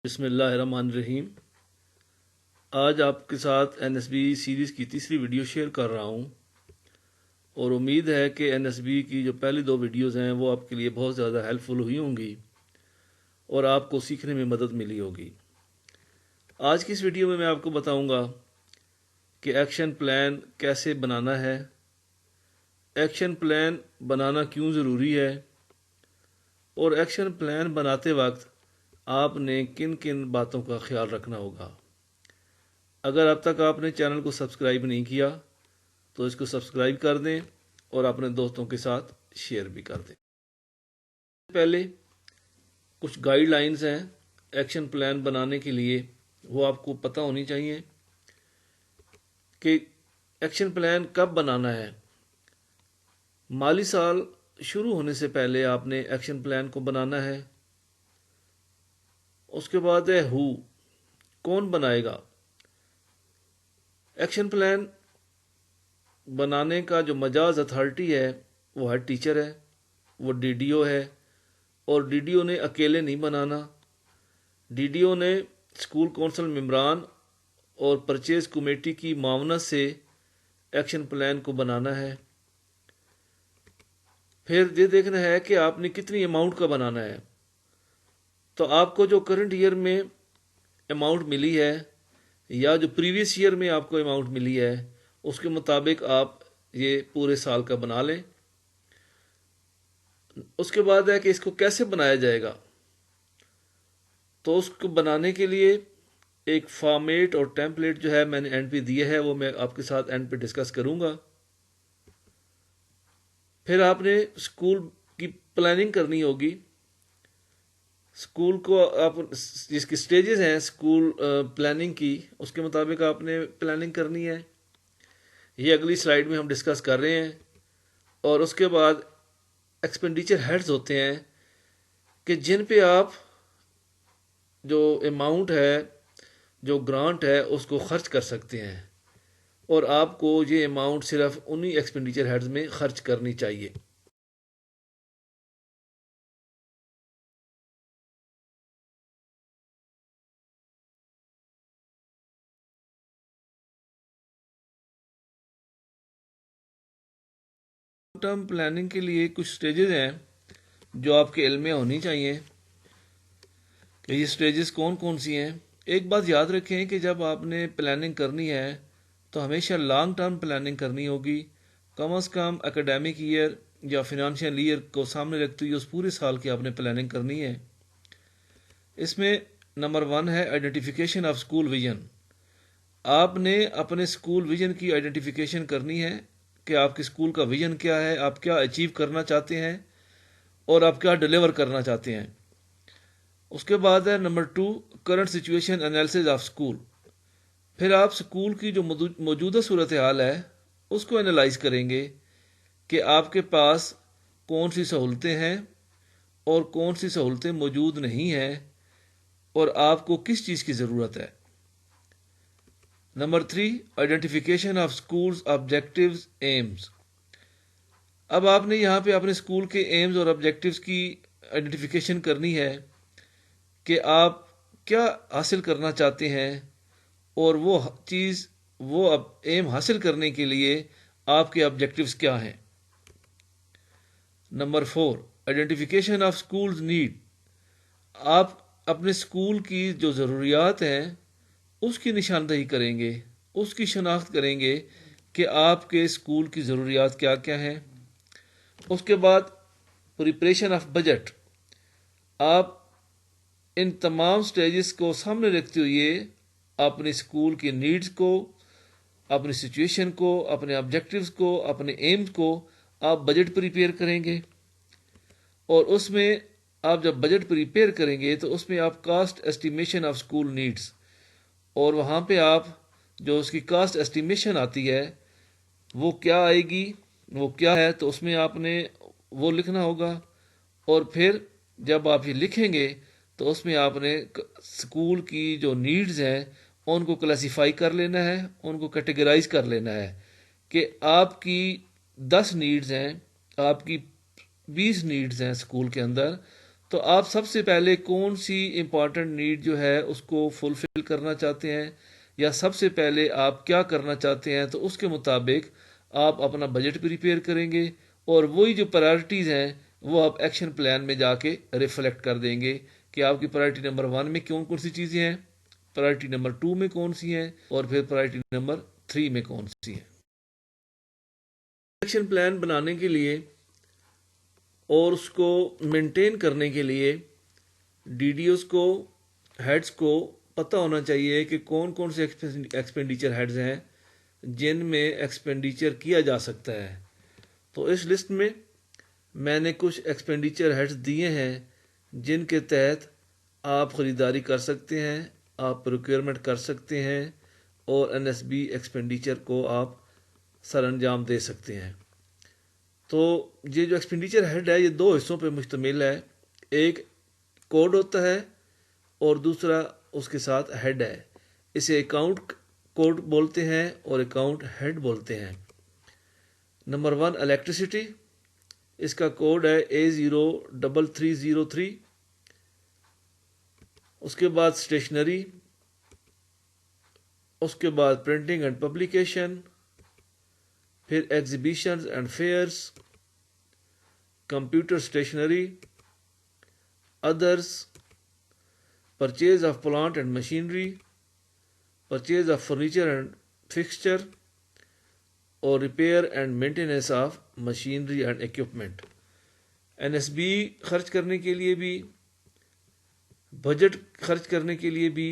بسم اللہ الرحمن الرحیم۔ آج آپ کے ساتھ این ایس بی سیریز کی تیسری ویڈیو شیئر کر رہا ہوں اور امید ہے کہ این ایس بی کی جو پہلی دو ویڈیوز ہیں وہ آپ کے لیے بہت زیادہ ہیلپ فل ہوئی ہوں گی اور آپ کو سیکھنے میں مدد ملی ہوگی۔ آج کی اس ویڈیو میں آپ کو بتاؤں گا کہ ایکشن پلان کیسے بنانا ہے، ایکشن پلان بنانا کیوں ضروری ہے، اور ایکشن پلان بناتے وقت آپ نے کن کن باتوں کا خیال رکھنا ہوگا۔ اگر اب تک آپ نے چینل کو سبسکرائب نہیں کیا تو اس کو سبسکرائب کر دیں اور اپنے دوستوں کے ساتھ شیئر بھی کر دیں۔ پہلے کچھ گائیڈ لائنز ہیں ایکشن پلان بنانے کے لیے، وہ آپ کو پتہ ہونی چاہیے کہ ایکشن پلان کب بنانا ہے۔ مالی سال شروع ہونے سے پہلے آپ نے ایکشن پلان کو بنانا ہے۔ اس کے بعد ہے کون بنائے گا۔ ایکشن پلان بنانے کا جو مجاز اتھارٹی ہے وہ ہیڈ ٹیچر ہے، وہ ڈی ڈی او ہے، اور ڈی ڈی او نے اکیلے نہیں بنانا۔ ڈی ڈی او نے اسکول کونسل ممبران اور پرچیز کمیٹی کی معاونت سے ایکشن پلان کو بنانا ہے۔ پھر یہ دیکھنا ہے کہ آپ نے کتنی اماؤنٹ کا بنانا ہے۔ تو آپ کو جو کرنٹ ایئر میں اماؤنٹ ملی ہے یا جو پریویس ایئر میں آپ کو اماؤنٹ ملی ہے اس کے مطابق آپ یہ پورے سال کا بنا لیں۔ اس کے بعد ہے کہ اس کو کیسے بنایا جائے گا۔ تو اس کو بنانے کے لیے ایک فارمیٹ اور ٹیمپلیٹ جو ہے میں نے اینڈ پہ دیا ہے، وہ میں آپ کے ساتھ اینڈ پہ ڈسکس کروں گا۔ پھر آپ نے اسکول کی پلاننگ کرنی ہوگی۔ اسکول کو آپ جس کی سٹیجز ہیں اسکول پلاننگ کی، اس کے مطابق آپ نے پلاننگ کرنی ہے۔ یہ اگلی سلائیڈ میں ہم ڈسکس کر رہے ہیں۔ اور اس کے بعد ایکسپینڈیچر ہیڈز ہوتے ہیں کہ جن پہ آپ جو اماؤنٹ ہے، جو گرانٹ ہے، اس کو خرچ کر سکتے ہیں، اور آپ کو یہ اماؤنٹ صرف انہی ایکسپینڈیچر ہیڈز میں خرچ کرنی چاہیے۔ لانگ ٹرم پلاننگ کے لیے کچھ سٹیجز ہیں جو آپ کے علم میں ہونی چاہیے کہ یہ سٹیجز کون کون سی ہیں۔ ایک بات یاد رکھیں کہ جب آپ نے پلاننگ کرنی ہے تو ہمیشہ لانگ ٹرم پلاننگ کرنی ہوگی۔ کم از کم اکیڈیمک ایئر یا فنانشیل ایئر کو سامنے رکھتے ہوئے اس پورے سال کی آپ نے پلاننگ کرنی ہے۔ اس میں نمبر 1 ہے آئیڈینٹیفیکیشن آف اسکول ویژن۔ آپ نے اپنے اسکول ویژن کی آئیڈینٹیفیکیشن کرنی ہے کہ آپ کے اسکول کا ویژن کیا ہے، آپ کیا اچیو کرنا چاہتے ہیں اور آپ کیا ڈیلیور کرنا چاہتے ہیں۔ اس کے بعد ہے number 2 current situation analysis of school. پھر آپ اسکول کی جو موجودہ صورتحال ہے اس کو انالائز کریں گے کہ آپ کے پاس کون سی سہولتیں ہیں اور کون سی سہولتیں موجود نہیں ہیں اور آپ کو کس چیز کی ضرورت ہے۔ Number 3 identification of schools objectives aims. اب آپ نے یہاں پہ اپنے اسکول کے ایمز اور آبجیکٹیوز کی آئیڈینٹیفیکیشن کرنی ہے کہ آپ کیا حاصل کرنا چاہتے ہیں اور وہ چیز، وہ ایم حاصل کرنے کے لیے آپ کے آبجیکٹیوز کیا ہیں۔ Number 4 identification of schools need. آپ اپنے اسکول کی جو ضروریات ہیں اس کی نشاندہی کریں گے، اس کی شناخت کریں گے کہ آپ کے اسکول کی ضروریات کیا کیا ہیں۔ اس کے بعد پریپریشن آف بجٹ۔ آپ ان تمام سٹیجز کو سامنے رکھتے ہوئے اپنے اسکول کی نیڈز کو، اپنی سچویشن کو، اپنے آبجیکٹیوز کو، اپنے ایمز کو آپ بجٹ پریپیئر کریں گے۔ اور اس میں آپ جب بجٹ پریپیئر کریں گے تو اس میں آپ cost estimation of school needs, اور وہاں پہ آپ جو اس کی کاسٹ ایسٹیمیشن آتی ہے وہ کیا آئے گی، وہ کیا ہے، تو اس میں آپ نے وہ لکھنا ہوگا۔ اور پھر جب آپ یہ لکھیں گے تو اس میں آپ نے اسکول کی جو نیڈز ہیں ان کو کلاسیفائی کر لینا ہے، ان کو کیٹیگرائز کر لینا ہے کہ آپ کی 10 نیڈز ہیں، آپ کی 20 نیڈز ہیں اسکول کے اندر، تو آپ سب سے پہلے کون سی امپورٹنٹ نیڈ جو ہے اس کو فلفل کرنا چاہتے ہیں، یا سب سے پہلے آپ کیا کرنا چاہتے ہیں، تو اس کے مطابق آپ اپنا بجٹ پریپیئر کریں گے، اور وہی جو پرائرٹیز ہیں وہ آپ ایکشن پلان میں جا کے ریفلیکٹ کر دیں گے کہ آپ کی پرائرٹی نمبر 1 میں کون کون سی چیزیں ہیں، پرائرٹی نمبر 2 میں کون سی ہیں، اور پھر پرائرٹی نمبر 3 میں کون سی ہیں۔ ایکشن پلان بنانے کے لیے اور اس کو مینٹین کرنے کے لیے ڈی ڈی اوز کو، ہیڈز کو پتہ ہونا چاہیے کہ کون کون سے ایکسپینڈیچر ہیڈز ہیں جن میں ایکسپینڈیچر کیا جا سکتا ہے۔ تو اس لسٹ میں میں نے کچھ ایکسپینڈیچر ہیڈز دیے ہیں جن کے تحت آپ خریداری کر سکتے ہیں، آپ پروکیورمنٹ کر سکتے ہیں، اور این ایس بی ایکسپینڈیچر کو آپ سر انجام دے سکتے ہیں۔ تو یہ جو ایکسپینڈیچر ہیڈ ہے یہ 2 حصوں پہ مشتمل ہے، ایک کوڈ ہوتا ہے اور دوسرا اس کے ساتھ ہیڈ ہے۔ اسے اکاؤنٹ کوڈ بولتے ہیں اور اکاؤنٹ ہیڈ بولتے ہیں۔ نمبر 1 الیکٹریسٹی، اس کا کوڈ ہے A03303۔ اس کے بعد اسٹیشنری، اس کے بعد پرنٹنگ اینڈ پبلیکیشن، پھر exhibitions and fairs, computer stationery, others, purchase of plant and machinery, purchase of furniture and fixture, اور repair and maintenance of machinery and equipment. N S B خرچ کرنے کے لیے بھی، بجٹ خرچ کرنے کے لیے بھی،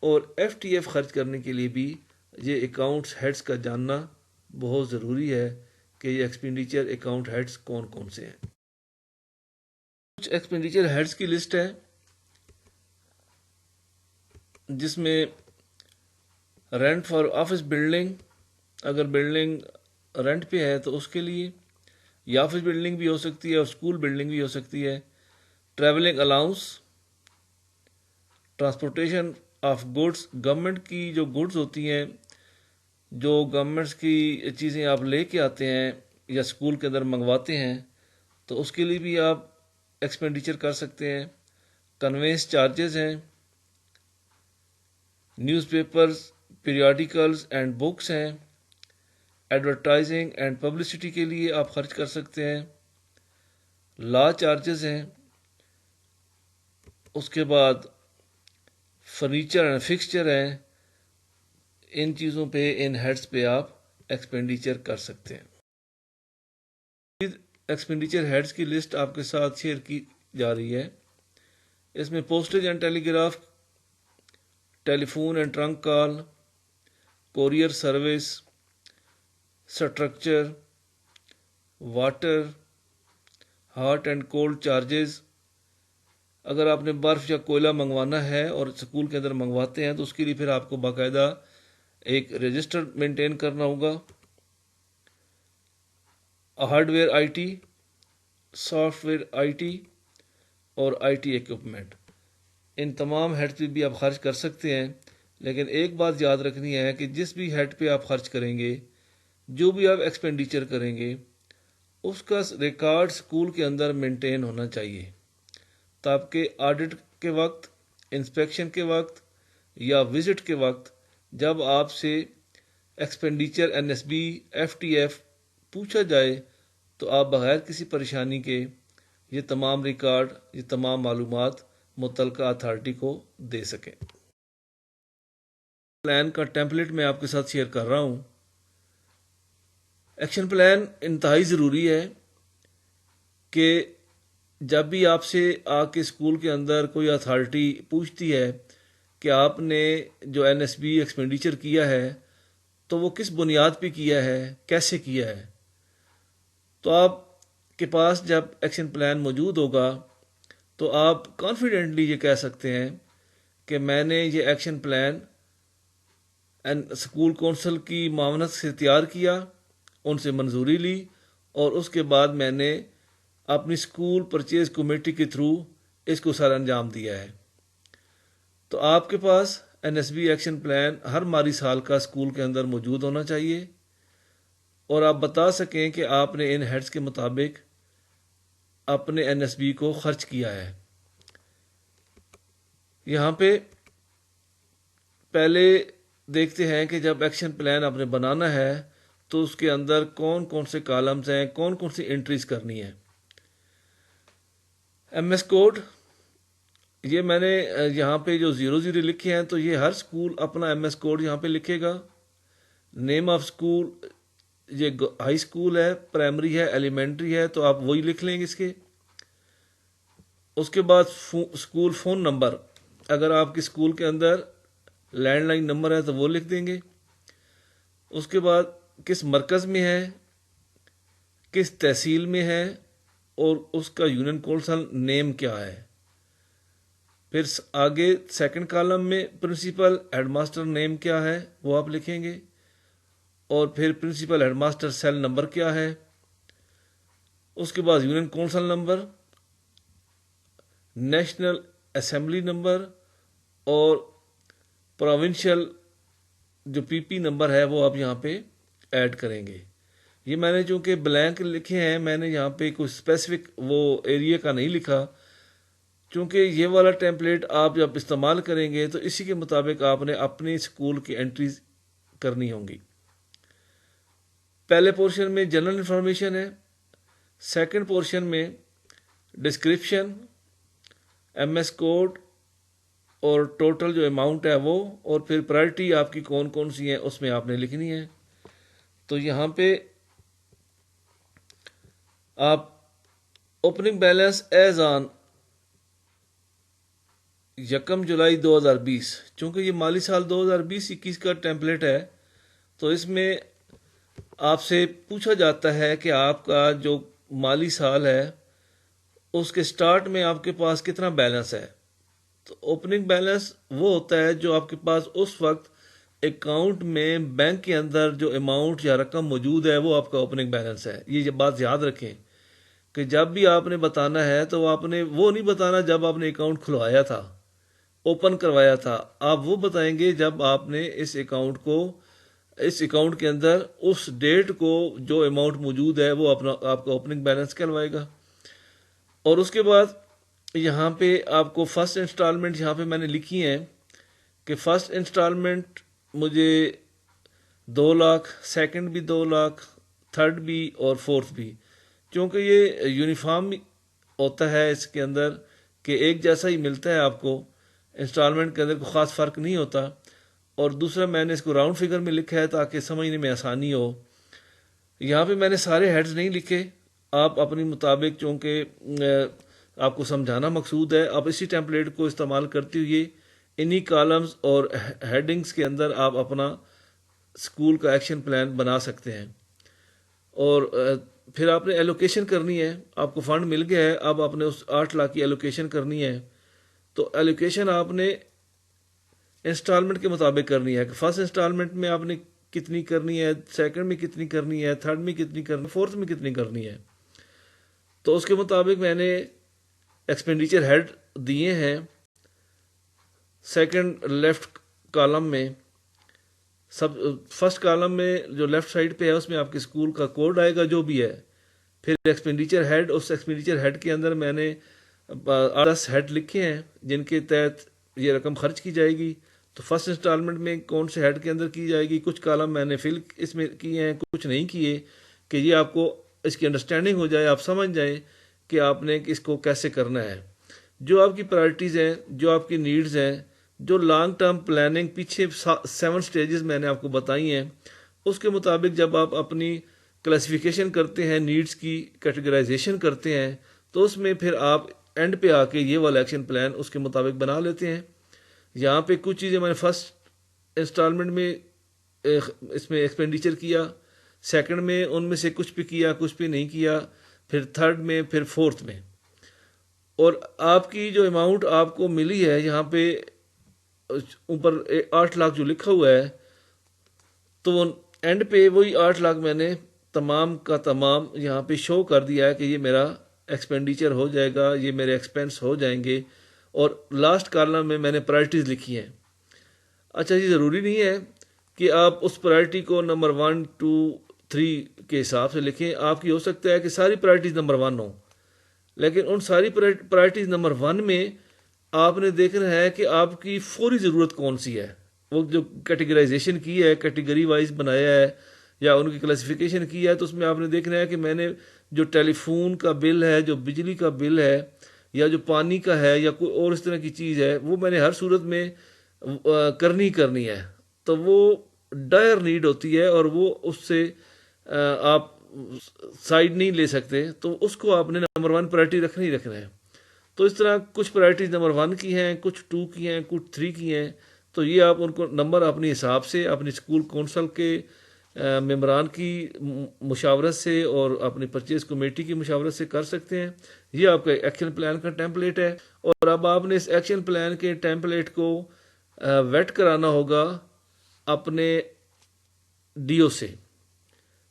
اور ایف ٹی ایف خرچ کرنے کے لیے بھی یہ اکاؤنٹس ہیڈز کا جاننا بہت ضروری ہے کہ یہ ایکسپینڈیچر اکاؤنٹ ہیڈز کون کون سے ہیں۔ کچھ ایکسپینڈیچر ہیڈز کی لسٹ ہے جس میں رینٹ فار آفس بلڈنگ، اگر بلڈنگ رینٹ پہ ہے تو اس کے لیے، یا آفس بلڈنگ بھی ہو سکتی ہے اور اسکول بلڈنگ بھی ہو سکتی ہے۔ Travelling allowance, transportation of goods, government کی جو گڈس ہوتی ہیں، جو گورنمنٹس کی چیزیں آپ لے کے آتے ہیں یا اسکول کے اندر منگواتے ہیں، تو اس کے لیے بھی آپ ایکسپینڈیچر کر سکتے ہیں۔ کنوینس چارجز ہیں، نیوز پیپرز، پیریاڈیکلز اینڈ بکس ہیں، ایڈورٹائزنگ اینڈ پبلسٹی کے لیے آپ خرچ کر سکتے ہیں۔ لا چارجز ہیں، اس کے بعد فرنیچر اینڈ فکسچر ہیں۔ ان چیزوں پہ، ان ہیڈز پہ آپ ایکسپینڈیچر کر سکتے ہیں۔ ایکسپینڈیچر ہیڈز کی لسٹ آپ کے ساتھ شیئر کی جا رہی ہے۔ اس میں postage and telegraph, telephone and trunk call, courier service, structure, water, hot and cold charges. اگر آپ نے برف یا کوئلہ منگوانا ہے اور اسکول کے اندر منگواتے ہیں تو اس کے لیے پھر آپ کو باقاعدہ ایک رجسٹر مینٹین کرنا ہوگا۔ Hard where I T, soft where I T, اور آئی ٹی ایکوپمنٹ، ان تمام ہیڈ پہ بھی آپ خرچ کر سکتے ہیں۔ لیکن ایک بات یاد رکھنی ہے کہ جس بھی ہیڈ پہ آپ خرچ کریں گے، جو بھی آپ ایکسپینڈیچر کریں گے، اس کا ریکارڈ اسکول کے اندر مینٹین ہونا چاہیے، تاکہ آڈٹ کے وقت، انسپیکشن کے وقت یا وزٹ کے وقت جب آپ سے expenditure N S B, F T F پوچھا جائے تو آپ بغیر کسی پریشانی کے یہ تمام ریکارڈ، یہ تمام معلومات متعلقہ اتھارٹی کو دے سکیں۔ پلان کا ٹیمپلیٹ میں آپ کے ساتھ شیئر کر رہا ہوں۔ ایکشن پلان انتہائی ضروری ہے کہ جب بھی آپ سے آ کے اسکول کے اندر کوئی اتھارٹی پوچھتی ہے کہ آپ نے جو این ایس بی ایکسپینڈیچر کیا ہے تو وہ کس بنیاد پہ کیا ہے، کیسے کیا ہے، تو آپ کے پاس جب ایکشن پلان موجود ہوگا تو آپ کانفیڈنٹلی یہ کہہ سکتے ہیں کہ میں نے یہ ایکشن پلان اسکول کونسل کی معاونت سے تیار کیا، ان سے منظوری لی، اور اس کے بعد میں نے اپنی اسکول پرچیز کمیٹی کے تھرو اس کو سر انجام دیا ہے۔ تو آپ کے پاس N S B action plan ہر مالی سال کا اسکول کے اندر موجود ہونا چاہیے، اور آپ بتا سکیں کہ آپ نے ان ہیڈز کے مطابق اپنے این ایس بی کو خرچ کیا ہے۔ یہاں پہ پہلے دیکھتے ہیں کہ جب ایکشن پلان آپ نے بنانا ہے تو اس کے اندر کون کون سے کالمز ہیں، کون کون سی انٹریز کرنی ہے۔ ایم ایس کوڈ، یہ میں نے یہاں پہ جو 00 لکھے ہیں تو یہ ہر اسکول اپنا ایم ایس کوڈ یہاں پہ لکھے گا۔ نیم آف اسکول، یہ ہائی اسکول ہے، پرائمری ہے، ایلیمنٹری ہے، تو آپ وہی لکھ لیں گے اس کے۔ اس کے بعد اسکول فون نمبر، اگر آپ کے اسکول کے اندر لینڈ لائن نمبر ہے تو وہ لکھ دیں گے۔ اس کے بعد کس مرکز میں ہے، کس تحصیل میں ہے، اور اس کا یونین کونسل نیم کیا ہے۔ پھر آگے سیکنڈ کالم میں پرنسپل ہیڈ ماسٹر نیم کیا ہے وہ آپ لکھیں گے، اور پھر principal headmaster cell number کیا ہے۔ اس کے بعد union council number, national assembly number, اور پروونشل جو پی پی نمبر ہے وہ آپ یہاں پہ ایڈ کریں گے۔ یہ میں نے چونکہ بلینک لکھے ہیں، میں نے یہاں پہ کوئی اسپیسیفک وہ ایریا کا نہیں لکھا، چونکہ یہ والا ٹیمپلیٹ آپ جب استعمال کریں گے تو اسی کے مطابق آپ نے اپنی اسکول کی انٹریز کرنی ہوں گی۔ پہلے پورشن میں جنرل انفارمیشن ہے، سیکنڈ پورشن میں ڈسکرپشن، ایم ایس کوڈ اور ٹوٹل جو اماؤنٹ ہے وہ، اور پھر پرائرٹی آپ کی کون کون سی ہیں اس میں آپ نے لکھنی ہے۔ تو یہاں پہ آپ اوپننگ بیلنس ایز آن 1 جولائی 2020، چونکہ یہ مالی سال 2020-21 کا ٹیمپلیٹ ہے تو اس میں آپ سے پوچھا جاتا ہے کہ آپ کا جو مالی سال ہے اس کے سٹارٹ میں آپ کے پاس کتنا بیلنس ہے۔ تو اوپننگ بیلنس وہ ہوتا ہے جو آپ کے پاس اس وقت اکاؤنٹ میں بینک کے اندر جو اماؤنٹ یا رقم موجود ہے وہ آپ کا اوپننگ بیلنس ہے۔ یہ بات یاد رکھیں کہ جب بھی آپ نے بتانا ہے تو آپ نے وہ نہیں بتانا جب آپ نے اکاؤنٹ کھلوایا تھا، اوپن کروایا تھا، آپ وہ بتائیں گے جب آپ نے اس اکاؤنٹ کے اندر اس ڈیٹ کو جو اماؤنٹ موجود ہے وہ آپ کا اوپننگ بیلنس کہلوائے گا۔ اور اس کے بعد یہاں پہ آپ کو فرسٹ انسٹالمنٹ یہاں پہ میں نے لکھی ہیں کہ فرسٹ انسٹالمنٹ مجھے 2 لاکھ، سیکنڈ بھی 2 لاکھ، تھرڈ بھی اور فورتھ بھی، چونکہ یہ یونیفارم ہوتا ہے اس کے اندر کہ ایک جیسا ہی ملتا ہے آپ کو، انسٹالمنٹ کے اندر کوئی خاص فرق نہیں ہوتا۔ اور دوسرا میں نے اس کو راؤنڈ فگر میں لکھا ہے تاکہ سمجھنے میں آسانی ہو۔ یہاں پہ میں نے سارے ہیڈز نہیں لکھے، آپ اپنی مطابق، چونکہ آپ کو سمجھانا مقصود ہے، آپ اسی ٹیمپلیٹ کو استعمال کرتے ہوئے انہی کالمز اور ہیڈنگز کے اندر آپ اپنا اسکول کا ایکشن پلان بنا سکتے ہیں۔ اور پھر آپ نے ایلوکیشن کرنی ہے، آپ کو فنڈ مل گیا ہے، اب آپ نے اس 8 لاکھ کی ایلوکیشن کرنی ہے۔ تو ایلوکیشن آپ نے انسٹالمنٹ کے مطابق کرنی ہے کہ فرسٹ انسٹالمنٹ میں آپ نے کتنی کرنی ہے، سیکنڈ میں کتنی کرنی ہے، تھرڈ میں کتنی کرنی ہے، فورتھ میں کتنی کرنی ہے۔ تو اس کے مطابق میں نے ایکسپینڈیچر ہیڈ دیے ہیں۔ سیکنڈ لیفٹ کالم میں فرسٹ کالم میں جو لیفٹ سائڈ پہ ہے اس میں آپ کے اسکول کا کوڈ آئے گا جو بھی ہے، پھر ایکسپینڈیچر ہیڈ، اس ایکسپینڈیچر ہیڈ کے اندر میں نے 10 ہیڈ لکھے ہیں جن کے تحت یہ رقم خرچ کی جائے گی۔ تو فرسٹ انسٹالمنٹ میں کون سے ہیڈ کے اندر کی جائے گی، کچھ کالم میں نے فل اس میں کیے ہیں، کچھ نہیں کیے، کہ یہ آپ کو اس کی انڈرسٹینڈنگ ہو جائے، آپ سمجھ جائیں کہ آپ نے اس کو کیسے کرنا ہے۔ جو آپ کی پرائرٹیز ہیں، جو آپ کی نیڈز ہیں، جو لانگ ٹرم پلاننگ پیچھے 7 سٹیجز میں نے آپ کو بتائی ہیں، اس کے مطابق جب آپ اپنی کلاسیفیکیشن کرتے ہیں، نیڈز کی کیٹیگرائزیشن کرتے ہیں، تو اس میں پھر آپ اینڈ پہ آ کے یہ والا ایکشن پلان اس کے مطابق بنا لیتے ہیں۔ یہاں پہ کچھ چیزیں میں نے فرسٹ انسٹالمنٹ میں اس میں ایکسپینڈیچر کیا، سیکنڈ میں ان میں سے کچھ پہ کیا، کچھ پہ نہیں کیا، پھر تھرڈ میں، پھر فورتھ میں۔ اور آپ کی جو اماؤنٹ آپ کو ملی ہے یہاں پہ اوپر 8 لاکھ جو لکھا ہوا ہے، تو اینڈ پہ وہی 8 لاکھ میں نے تمام کا تمام یہاں پہ شو کر دیا ہے کہ یہ میرا ایکسپینڈیچر ہو جائے گا، یہ میرے ایکسپینس ہو جائیں گے۔ اور لاسٹ کالم میں نے پرائرٹیز لکھی ہیں۔ اچھا، یہ ضروری نہیں ہے کہ آپ اس پرائرٹی کو نمبر 1 2 3 کے حساب سے لکھیں، آپ کی ہو سکتا ہے کہ ساری پرائرٹیز نمبر 1 ہوں، لیکن ان ساری پرائرٹیز نمبر 1 میں آپ نے دیکھنا ہے کہ آپ کی فوری ضرورت کون سی ہے. وہ جو کیٹیگرائزیشن کی ہے، کیٹیگری وائز بنایا ہے یا ان کی کلاسیفیکیشن کی ہے، تو اس میں آپ نے دیکھنا ہے کہ میں نے جو ٹیلی فون کا بل ہے، جو بجلی کا بل ہے، یا جو پانی کا ہے، یا کوئی اور اس طرح کی چیز ہے، وہ میں نے ہر صورت میں کرنی ہے. تو وہ ڈائر نیڈ ہوتی ہے اور وہ اس سے آپ سائڈ نہیں لے سکتے، تو اس کو آپ نے نمبر 1 پرائرٹی رکھنا ہی رکھنا ہے. تو اس طرح کچھ پرائرٹیز نمبر 1 کی ہیں، کچھ 2 کی ہیں، کچھ 3 کی ہیں. تو یہ آپ ان کو نمبر اپنے حساب سے اپنی اسکول کونسل کے ممبران کی مشاورت سے اور اپنی پرچیز کمیٹی کی مشاورت سے کر سکتے ہیں. یہ آپ کا ایکشن پلان کا ٹیمپلیٹ ہے، اور اب آپ نے اس ایکشن پلان کے ٹیمپلیٹ کو ویٹ کرانا ہوگا اپنے ڈی او سے.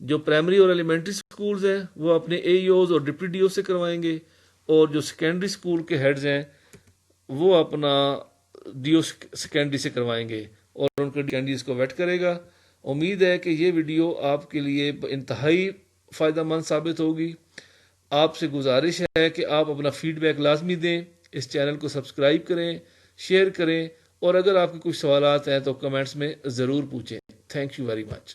جو پرائمری اور ایلیمنٹری سکولز ہیں وہ اپنے اے ای اوز اور ڈپٹی ڈی او سے کروائیں گے، اور جو سیکنڈری سکول کے ہیڈز ہیں وہ اپنا ڈی او سیکنڈری سے کروائیں گے، اور ان کے کینڈیز کو ویٹ کرے گا. امید ہے کہ یہ ویڈیو آپ کے لیے انتہائی فائدہ مند ثابت ہوگی. آپ سے گزارش ہے کہ آپ اپنا فیڈ بیک لازمی دیں، اس چینل کو سبسکرائب کریں، شیئر کریں، اور اگر آپ کے کچھ سوالات ہیں تو کمنٹس میں ضرور پوچھیں. Thank you very much.